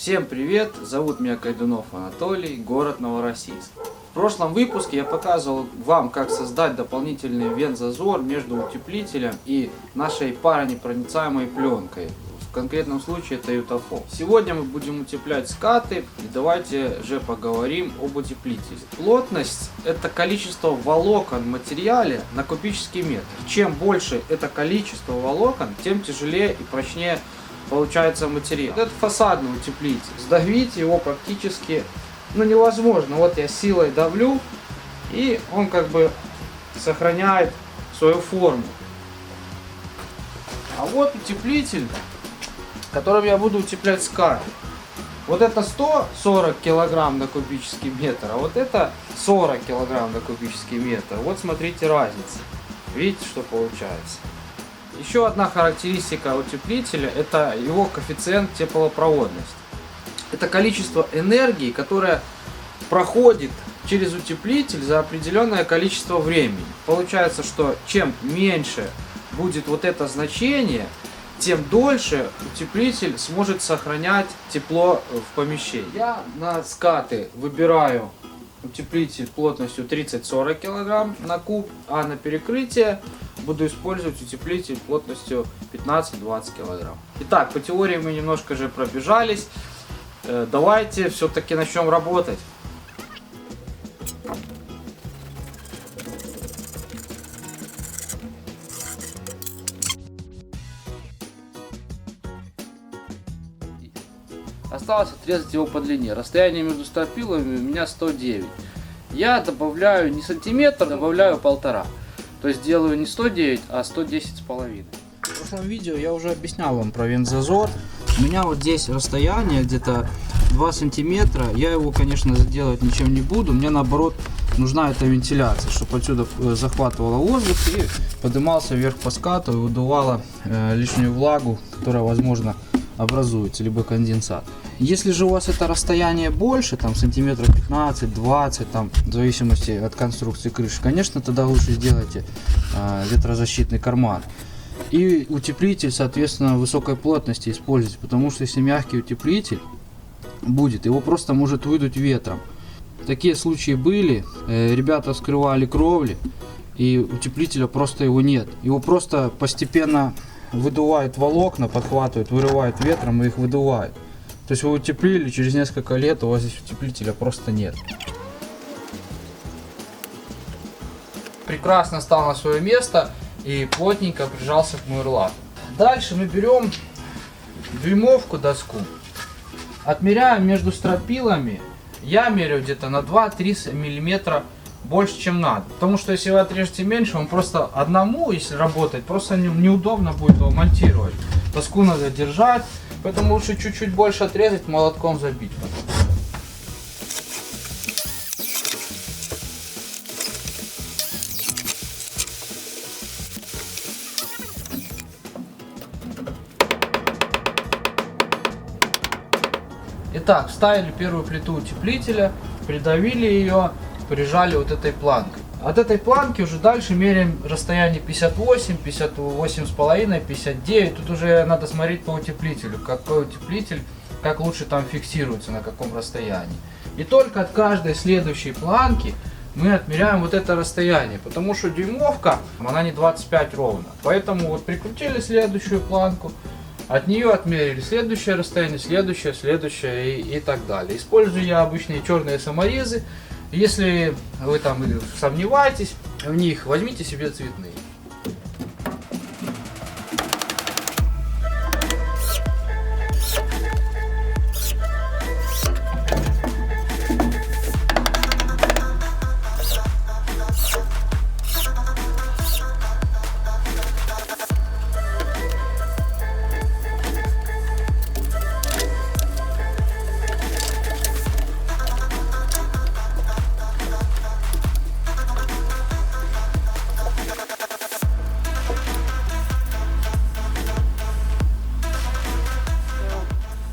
Всем привет! Зовут меня Кайдунов Анатолий, город Новороссийск. В прошлом выпуске я показывал вам, как создать дополнительный вент-зазор между утеплителем и нашей паронепроницаемой пленкой. В конкретном случае это ютафом. Сегодня мы будем утеплять скаты, и давайте же поговорим об утеплителе. Плотность – это количество волокон в материале на кубический метр. Чем больше это количество волокон, тем тяжелее и прочнее получается материал. Это фасадный утеплитель. Сдавить его практически невозможно. Вот я силой давлю, и он как бы сохраняет свою форму. А вот утеплитель, которым я буду утеплять скаты. Вот это 140 килограмм на кубический метр, а вот это 40 килограмм на кубический метр. Вот смотрите разницу. Видите, что получается? Еще одна характеристика утеплителя – это его коэффициент теплопроводности. Это количество энергии, которое проходит через утеплитель за определенное количество времени. Получается, что чем меньше будет вот это значение, тем дольше утеплитель сможет сохранять тепло в помещении. Я на скаты выбираю утеплитель плотностью 30-40 кг на куб, а на перекрытие буду использовать утеплитель плотностью 15-20 кг. Итак, по теории мы немножко же пробежались. Давайте все-таки начнем работать. Осталось отрезать его по длине. Расстояние между стропилами у меня 109. Я добавляю не сантиметр, добавляю 1,5. То есть делаю не 109, а 110,5. В прошлом видео я уже объяснял вам про вент-зазор. У меня вот здесь расстояние где-то 2 сантиметра. Я его, конечно, заделать ничем не буду. Мне наоборот нужна эта вентиляция, чтобы отсюда захватывало воздух и поднимался вверх по скату и выдувало лишнюю влагу, которая, возможно, образуется, либо конденсат. Если же у вас это расстояние больше, там сантиметров 15-20, там, в зависимости от конструкции крыши, конечно, тогда лучше сделайте ветрозащитный карман. И утеплитель, соответственно, высокой плотности используйте, потому что если мягкий утеплитель будет, его просто может выдуть ветром. Такие случаи были, ребята вскрывали кровли, и утеплителя просто его нет. Его просто постепенно выдувает волокна, подхватывает, вырывает ветром и их выдувает. То есть вы утеплили, через несколько лет у вас здесь утеплителя просто нет. Прекрасно стал на свое место и плотненько прижался к мурлату. Дальше мы берем дюймовку доску, отмеряем между стропилами. Я меряю где-то на 2-3 мм больше, чем надо. Потому что если вы отрежете меньше, он просто одному, если работать, просто неудобно будет его монтировать. Доску надо держать, поэтому лучше чуть-чуть больше отрезать, молотком забить потом. Итак, вставили первую плиту утеплителя, придавили ее, прижали вот этой планкой. От этой планки уже дальше меряем расстояние 58, 58,5, 59. Тут уже надо смотреть по утеплителю, какой утеплитель, как лучше там фиксируется, на каком расстоянии. И только от каждой следующей планки мы отмеряем вот это расстояние, потому что дюймовка, она не 25 ровно. Поэтому вот прикрутили следующую планку, от нее отмерили следующее расстояние, следующее и так далее. Использую я обычные черные саморезы. Если вы там сомневаетесь в них, возьмите себе цветные.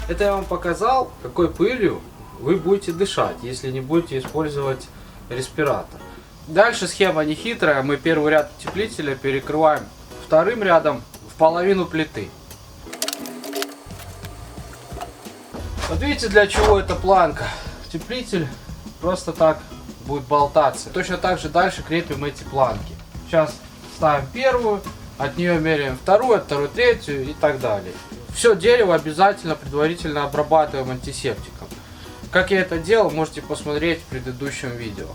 Это я вам показал, какой пылью вы будете дышать, если не будете использовать респиратор. Дальше схема нехитрая. Мы первый ряд утеплителя перекрываем вторым рядом в половину плиты. Вот видите, для чего эта планка? Утеплитель просто так будет болтаться. Точно так же дальше крепим эти планки. Сейчас ставим первую, от нее меряем вторую, от второй третью и так далее. Все дерево обязательно предварительно обрабатываем антисептиком. Как я это делал, можете посмотреть в предыдущем видео.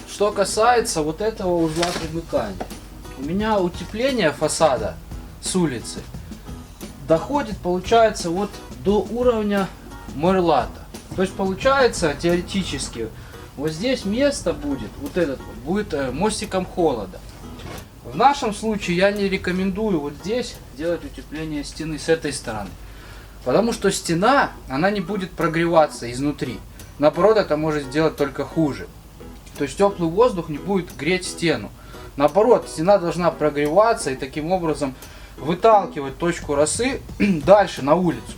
Что касается вот этого узла примыкания. У меня утепление фасада с улицы доходит, получается, вот до уровня мерлата. То есть получается теоретически вот здесь место будет, вот этот будет мостиком холода. В нашем случае я не рекомендую вот здесь делать утепление стены с этой стороны. Потому что стена, она не будет прогреваться изнутри. Наоборот, это может сделать только хуже. То есть теплый воздух не будет греть стену. Наоборот, стена должна прогреваться и таким образом выталкивать точку росы дальше на улицу.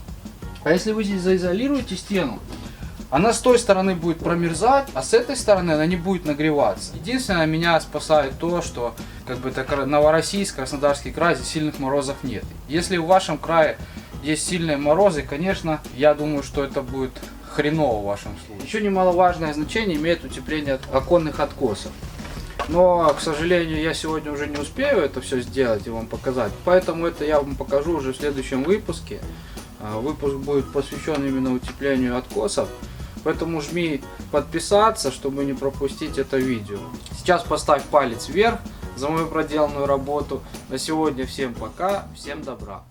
А если вы здесь заизолируете стену, она с той стороны будет промерзать, а с этой стороны она не будет нагреваться. Единственное, меня спасает то, что это Новороссийск, Краснодарский край, здесь сильных морозов нет. Если в вашем крае есть сильные морозы, конечно, я думаю, что это будет хреново в вашем случае. Еще немаловажное значение имеет утепление оконных откосов. Но, к сожалению, я сегодня уже не успею это все сделать и вам показать. Поэтому это я вам покажу уже в следующем выпуске. Выпуск будет посвящен именно утеплению откосов. Поэтому жми подписаться, чтобы не пропустить это видео. Сейчас поставь палец вверх за мою проделанную работу. На сегодня всем пока, всем добра.